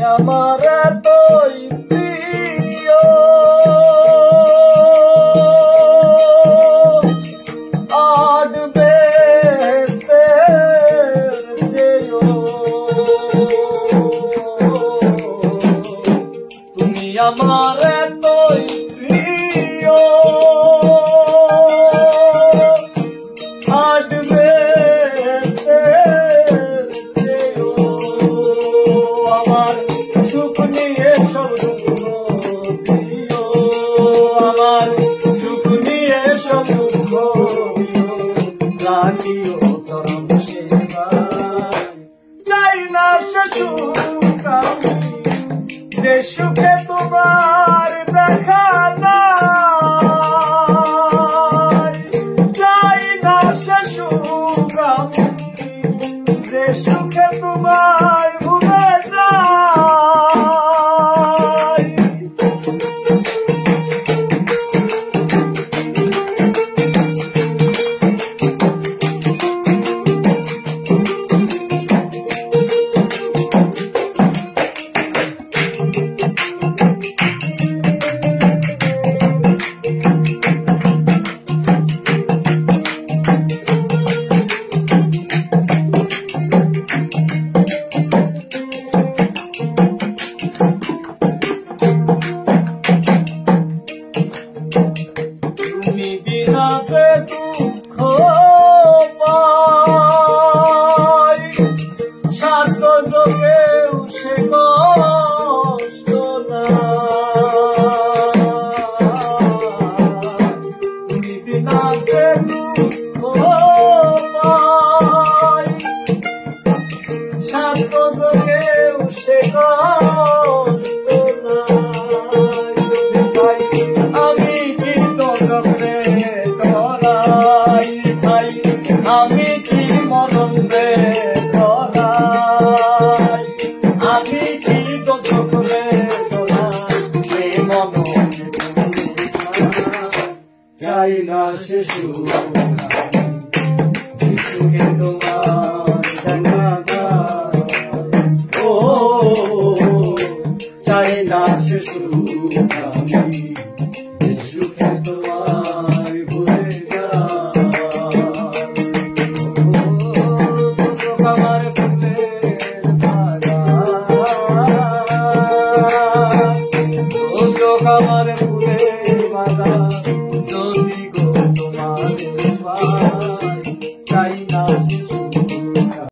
আমার এতই প্রিয় আডবে তুমি আমার এতই প্রিয় আডবে আমার সুখ নিয়ে সব দুঃখ দিও আমার সুখ নিয়ে সব দুঃখ দিও রাখিও চরণ সেবায় চাই না সে সুখ আমি যে সুখে তোমার দেখা নাই চাই না সে সুখ আমি যে সুখে তোমার ভুলে যাই তুমি বিনাতে দুঃখ পাই সাত যোগেও সে কষ্ট না তুমি বিনাতে দুঃখ পাই সাত যোগেও সে কষ্ট না আমি কি তোকে ধরাই ভাই আমি কি মরণ রে ধরাই আমি কি তোকে ধরাই মন চাই না সে সুখ